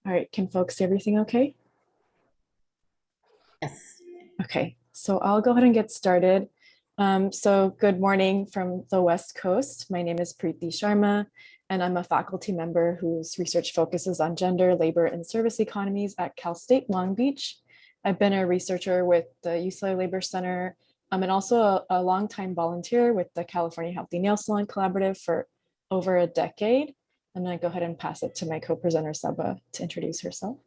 All right, can folks see everything okay? Yes. Okay, so I'll go ahead and get started. So good morning from the West Coast. My name is Preeti Sharma, and I'm a faculty member whose research focuses on gender, labor, and service economies at Cal State Long Beach. I've been a researcher with the UCLA Labor Center, and also a longtime volunteer with the California Healthy Nail Salon Collaborative for over a decade. I'm gonna go ahead and pass it to my co-presenter, Saba, to introduce herself.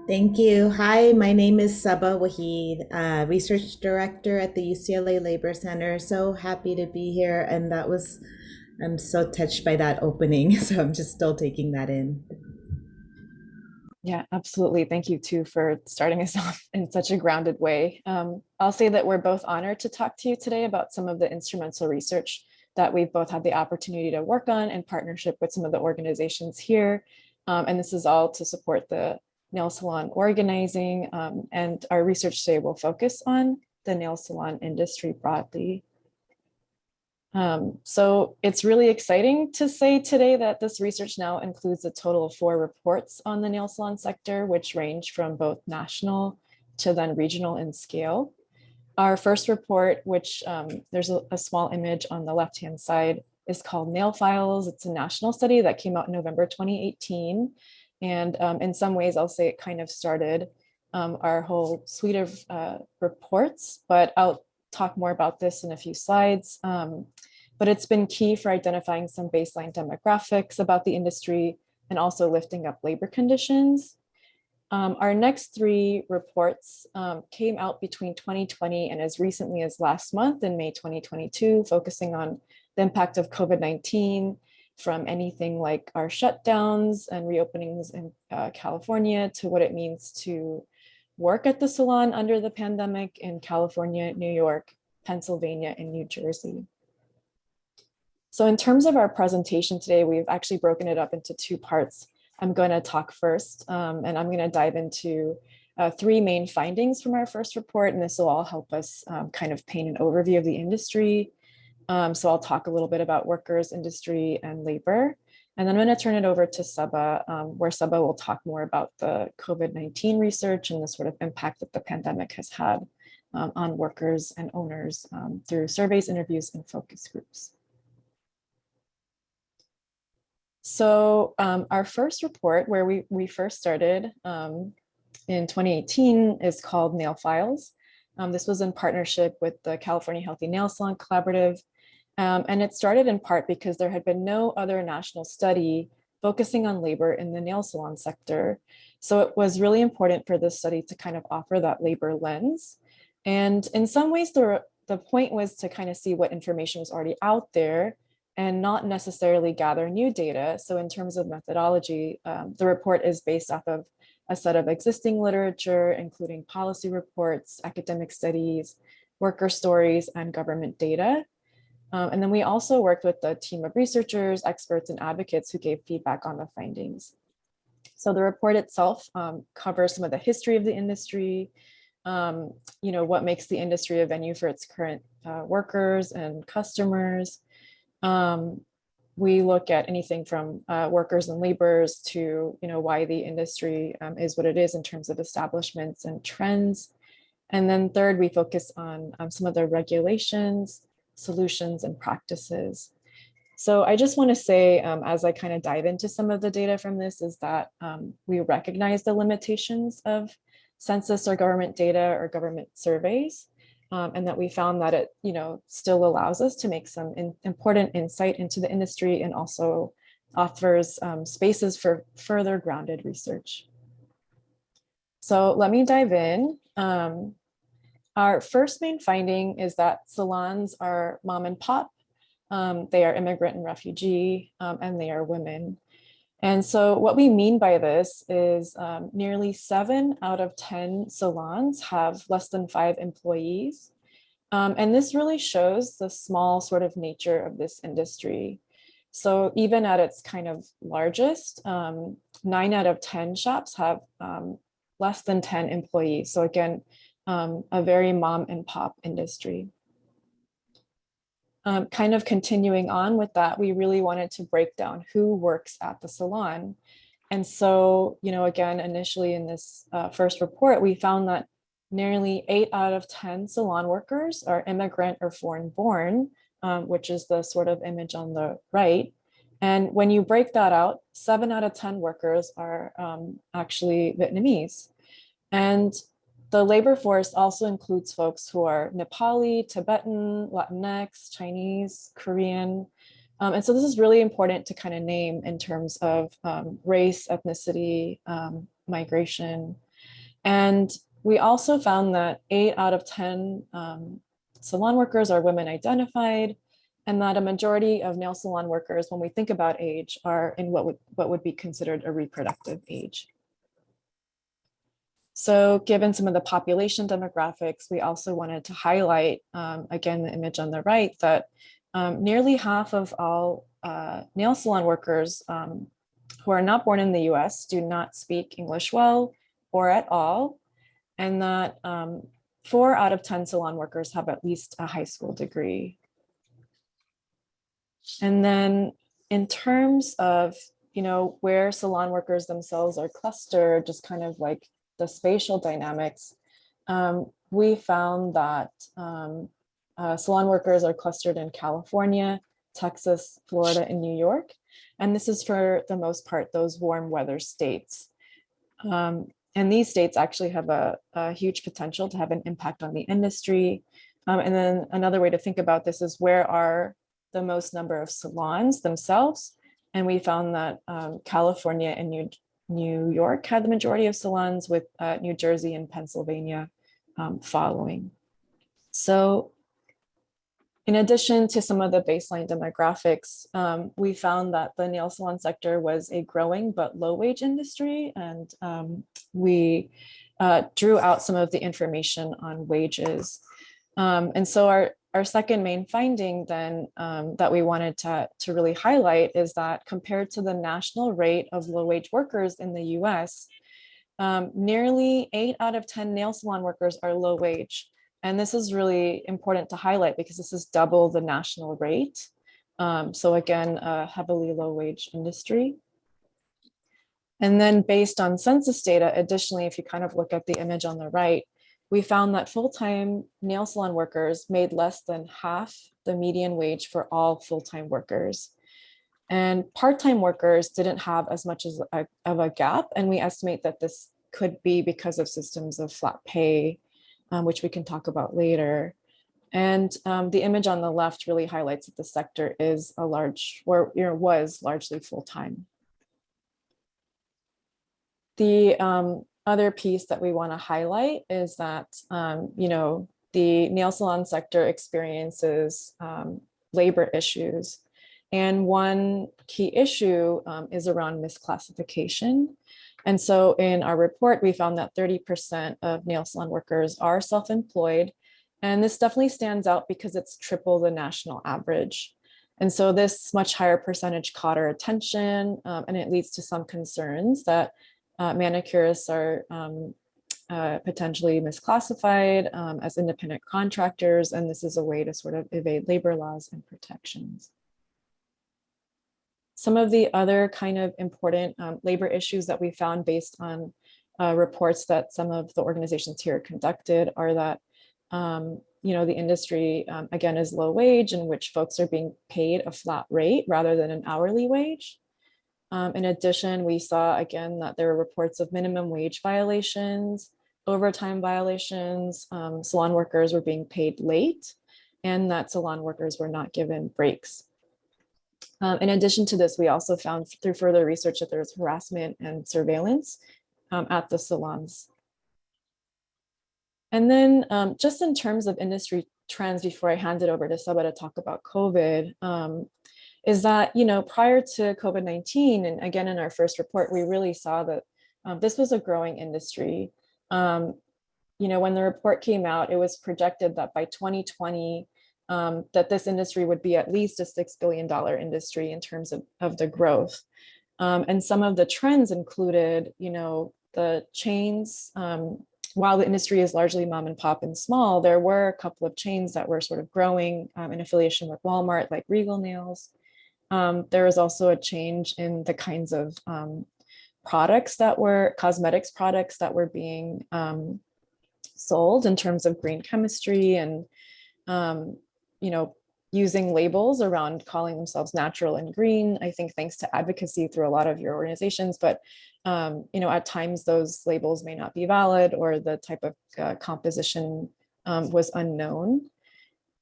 Thank you. Hi, my name is Saba Waheed, Research Director at the UCLA Labor Center. So happy to be here. I'm so touched by that opening. So I'm just still taking that in. Yeah, absolutely. Thank you too for starting us off in such a grounded way. I'll say that we're both honored to talk to you today about some of the instrumental research that we've both had the opportunity to work on in partnership with some of the organizations here. And this is all to support the nail salon organizing. And our research today will focus on the nail salon industry broadly. So it's really exciting to say today that this research now includes a total of 4 reports on the nail salon sector, which range from both national to then regional in scale. Our first report, which there's a small image on the left-hand side, is called Nail Files. It's a national study that came out in November 2018. And in some ways, I'll say it kind of started our whole suite of reports, but I'll talk more about this in a few slides. But it's been key for identifying some baseline demographics about the industry and also lifting up labor conditions. Our next 3 reports came out between 2020 and as recently as last month in May 2022, focusing on the impact of COVID-19 from anything like our shutdowns and reopenings in California to what it means to work at the salon under the pandemic in California, New York, Pennsylvania, and New Jersey. So in terms of our presentation today, we've actually broken it up into 2 parts. I'm going to talk first, and I'm going to dive into 3 main findings from our first report, and this will all help us kind of paint an overview of the industry. So I'll talk a little bit about workers, industry, and labor. And then I'm going to turn it over to Saba, where Saba will talk more about the COVID-19 research and the sort of impact that the pandemic has had on workers and owners through surveys, interviews, and focus groups. So our first report, where we first started in 2018, is called Nail Files. This was in partnership with the California Healthy Nail Salon Collaborative. And it started in part because there had been no other national study focusing on labor in the nail salon sector. So it was really important for this study to kind of offer that labor lens. And in some ways, the point was to kind of see what information was already out there and not necessarily gather new data. So in terms of methodology, the report is based off of a set of existing literature, including policy reports, academic studies, worker stories, and government data. And then we also worked with a team of researchers, experts, and advocates who gave feedback on the findings. So the report itself covers some of the history of the industry, what makes the industry a venue for its current workers and customers. We look at anything from workers and laborers to why the industry is what it is in terms of establishments and trends. And then third, we focus on some of the regulations, solutions, and practices. So I just want to say, as I kind of dive into some of the data from this, is that we recognize the limitations of census or government data or government surveys. And that we found that it, still allows us to make some important insight into the industry and also offers spaces for further grounded research. So let me dive in. Our first main finding is that salons are mom and pop. They are immigrant and refugee, and they are women. And so what we mean by this is nearly 7 out of 10 salons have less than 5 employees. And this really shows the small sort of nature of this industry. So even at its kind of largest, 9 out of 10 shops have less than 10 employees. So again, a very mom and pop industry. Kind of continuing on with that, we really wanted to break down who works at the salon. And so, again, initially in this first report, we found that nearly 8 out of 10 salon workers are immigrant or foreign born, which is the sort of image on the right. And when you break that out, 7 out of 10 workers are actually Vietnamese. And the labor force also includes folks who are Nepali, Tibetan, Latinx, Chinese, Korean. And so this is really important to kind of name in terms of race, ethnicity, migration. And we also found that 8 out of 10 salon workers are women identified, and that a majority of nail salon workers, when we think about age, are in what would be considered a reproductive age. So given some of the population demographics, we also wanted to highlight, again, the image on the right, that nearly half of all nail salon workers who are not born in the US do not speak English well or at all, and that 4 out of 10 salon workers have at least a high school degree. And then in terms of, where salon workers themselves are clustered, just kind of like the spatial dynamics, we found that salon workers are clustered in California, Texas, Florida, and New York. And this is for the most part, those warm weather states. And these states actually have a huge potential to have an impact on the industry. And then another way to think about this is where are the most number of salons themselves. And we found that California and New York had the majority of salons, with New Jersey and Pennsylvania following. So in addition to some of the baseline demographics, we found that the nail salon sector was a growing but low wage industry. And we drew out some of the information on wages. And so our second main finding then that we wanted to really highlight is that compared to the national rate of low wage workers in the US, nearly 8 out of 10 nail salon workers are low wage. And this is really important to highlight because this is double the national rate. So again, a heavily low wage industry. And then based on census data, additionally, if you kind of look at the image on the right, we found that full-time nail salon workers made less than half the median wage for all full-time workers. And part-time workers didn't have as much of a gap. And we estimate that this could be because of systems of flat pay, which we can talk about later. And the image on the left really highlights that the sector is was largely full-time. The other piece that we want to highlight is that, the nail salon sector experiences labor issues. And one key issue is around misclassification. And so in our report, we found that 30% of nail salon workers are self-employed. And this definitely stands out because it's triple the national average. And so this much higher percentage caught our attention, and it leads to some concerns that manicurists are potentially misclassified as independent contractors, and this is a way to sort of evade labor laws and protections. Some of the other kind of important labor issues that we found based on reports that some of the organizations here conducted are that the industry, again, is low wage, in which folks are being paid a flat rate rather than an hourly wage. In addition, we saw, again, that there were reports of minimum wage violations, overtime violations, salon workers were being paid late, and that salon workers were not given breaks. In addition to this, we also found through further research that there was harassment and surveillance at the salons. And then just in terms of industry trends, before I hand it over to Saba to talk about COVID, is that, prior to COVID-19, and again, in our first report, we really saw that this was a growing industry. When the report came out, it was projected that by 2020, that this industry would be at least a $6 billion industry in terms of the growth. And some of the trends included, the chains. While the industry is largely mom and pop and small, there were a couple of chains that were sort of growing in affiliation with Walmart, like Regal Nails. There was also a change in the kinds of cosmetics products that were being sold in terms of green chemistry and um, you know, using labels around calling themselves natural and green. I think thanks to advocacy through a lot of your organizations, but you know, at times those labels may not be valid or the type of composition was unknown.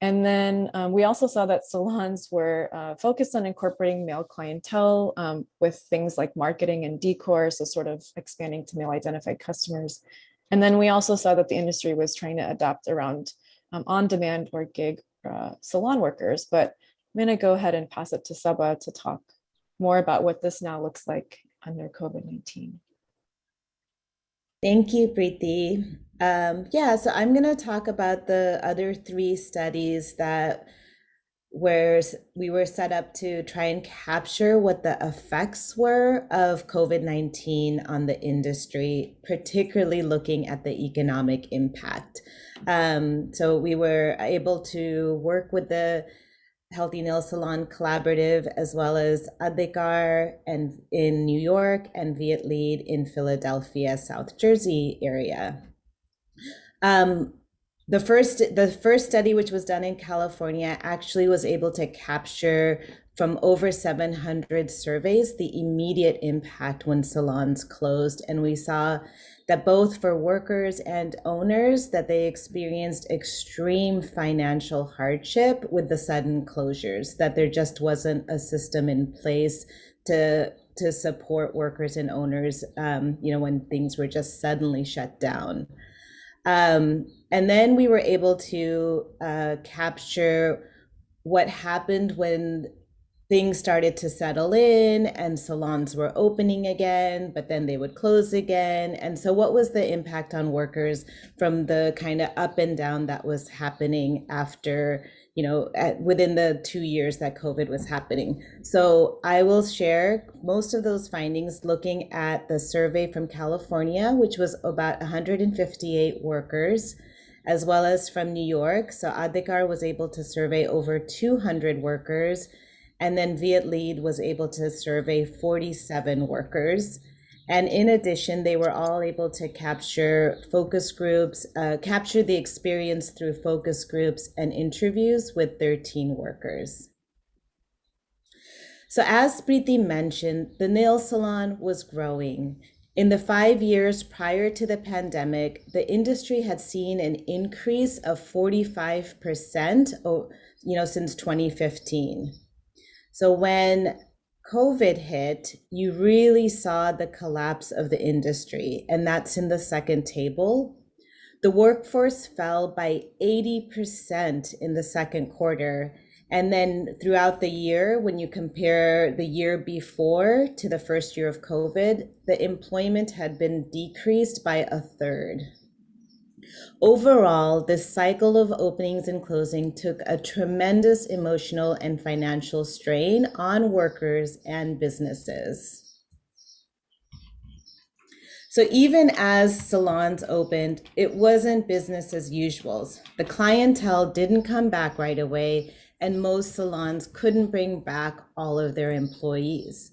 And then we also saw that salons were focused on incorporating male clientele with things like marketing and decor, so sort of expanding to male identified customers. And then we also saw that the industry was trying to adapt around on-demand or gig salon workers. But I'm going to go ahead and pass it to Saba to talk more about what this now looks like under COVID-19. Thank you, Preeti. Yeah, so I'm going to talk about the other three studies that where we were set up to try and capture what the effects were of COVID-19 on the industry, particularly looking at the economic impact. So we were able to work with the Healthy Nail Salon Collaborative, as well as Adhikar and in New York and Viet Lead in Philadelphia, South Jersey area. Um, the first study, which was done in California, actually was able to capture from over 700 surveys the immediate impact when salons closed, and we saw that both for workers and owners that they experienced extreme financial hardship with the sudden closures, that there just wasn't a system in place to support workers and owners, when things were just suddenly shut down. And then we were able to capture what happened when things started to settle in and salons were opening again, but then they would close again. And so what was the impact on workers from the kind of up and down that was happening after, within the 2 years that COVID was happening? So I will share most of those findings looking at the survey from California, which was about 158 workers, as well as from New York. So Adhikar was able to survey over 200 workers. And then Viet Lead was able to survey 47 workers. And in addition, they were all able to capture focus groups, capture the experience through focus groups and interviews with 13 workers. So as Preeti mentioned, the nail salon was growing. In the 5 years prior to the pandemic, the industry had seen an increase of 45%, since 2015. So when COVID hit, you really saw the collapse of the industry, and that's in the second table. The workforce fell by 80% in the second quarter. And then throughout the year, when you compare the year before to the first year of COVID, the employment had been decreased by a third. Overall, this cycle of openings and closing took a tremendous emotional and financial strain on workers and businesses. So even as salons opened, it wasn't business as usual. The clientele didn't come back right away, and most salons couldn't bring back all of their employees.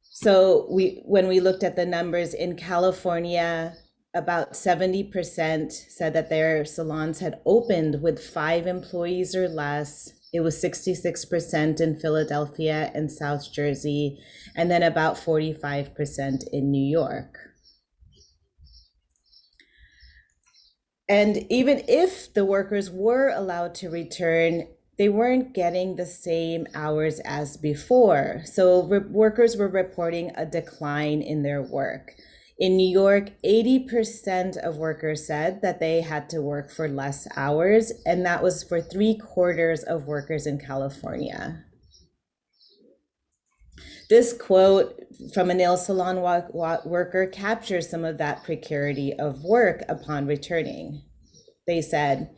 So when we looked at the numbers in California, about 70% said that their salons had opened with 5 employees or less. It was 66% in Philadelphia and South Jersey, and then about 45% in New York. And even if the workers were allowed to return, they weren't getting the same hours as before. So workers were reporting a decline in their work. In New York, 80% of workers said that they had to work for less hours, and that was for 3/4 of workers in California. This quote from a nail salon worker captures some of that precarity of work upon returning. They said,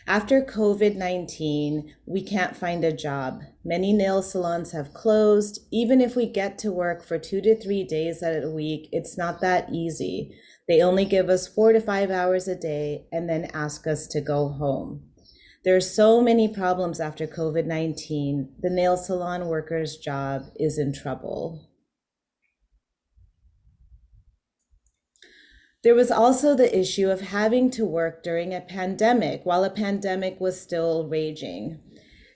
"After COVID-19, we can't find a job. Many nail salons have closed. Even if we get to work for 2 to 3 days a week, it's not that easy. They only give us 4 to 5 hours a day and then ask us to go home. There are so many problems after COVID-19. The nail salon worker's job is in trouble." There was also the issue of having to work during a pandemic while a pandemic was still raging.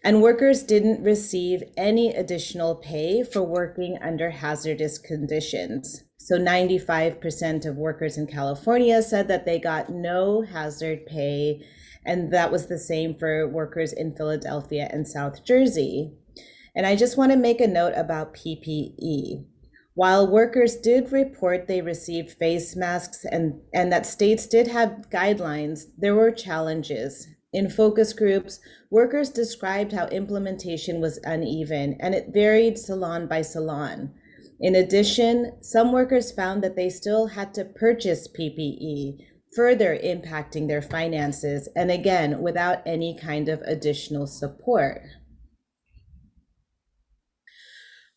And workers didn't receive any additional pay for working under hazardous conditions. So 95% of workers in California said that they got no hazard pay, and that was the same for workers in Philadelphia and South Jersey. And I just want to make a note about PPE. While workers did report they received face masks and that states did have guidelines, there were challenges. In focus groups, workers described how implementation was uneven and it varied salon by salon. In addition, some workers found that they still had to purchase PPE, further impacting their finances, and again, without any kind of additional support.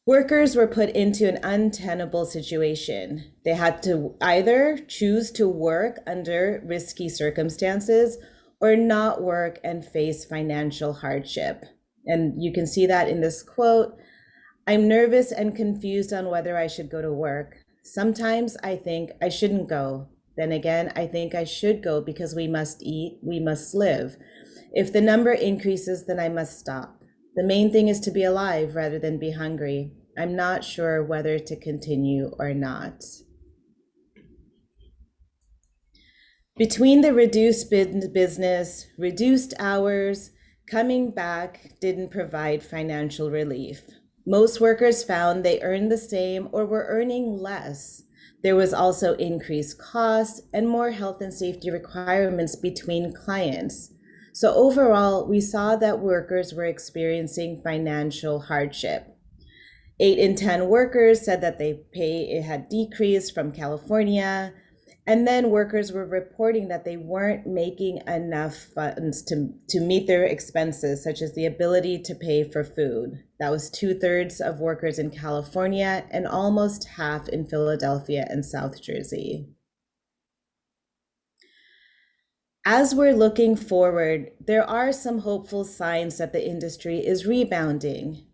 Workers were put into an untenable situation. They had to either choose to work under risky circumstances or not work and face financial hardship. And you can see that in this quote. I'm nervous and confused on whether I should go to work. Sometimes I think I shouldn't go. Then again, I think I should go because we must eat, we must live. If the number increases, then I must stop. The main thing is to be alive rather than be hungry. I'm not sure whether to continue or not. Between the reduced business, reduced hours, coming back didn't provide financial relief. Most workers found they earned the same or were earning less. There was also increased costs and more health and safety requirements between clients. So overall, we saw that workers were experiencing financial hardship. 8 in 10 workers said that it had decreased from California. And then workers were reporting that they weren't making enough funds to meet their expenses, such as the ability to pay for food. That was 2/3 of workers in California and almost half in Philadelphia and South Jersey. As we're looking forward, there are some hopeful signs that the industry is rebounding.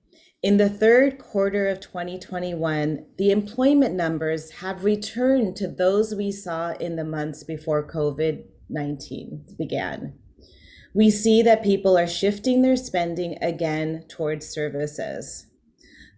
In the third quarter of 2021, the employment numbers have returned to those we saw in the months before COVID-19 began. We see that people are shifting their spending again towards services.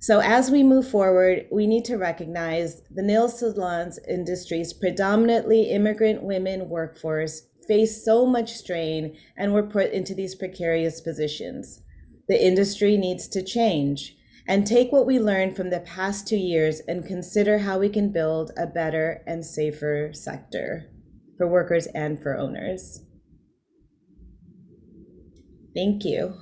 So as we move forward, we need to recognize the nail salons industry's predominantly immigrant women workforce face so much strain and were put into these precarious positions. The industry needs to change and take what we learned from the past 2 years and consider how we can build a better and safer sector for workers and for owners. Thank you.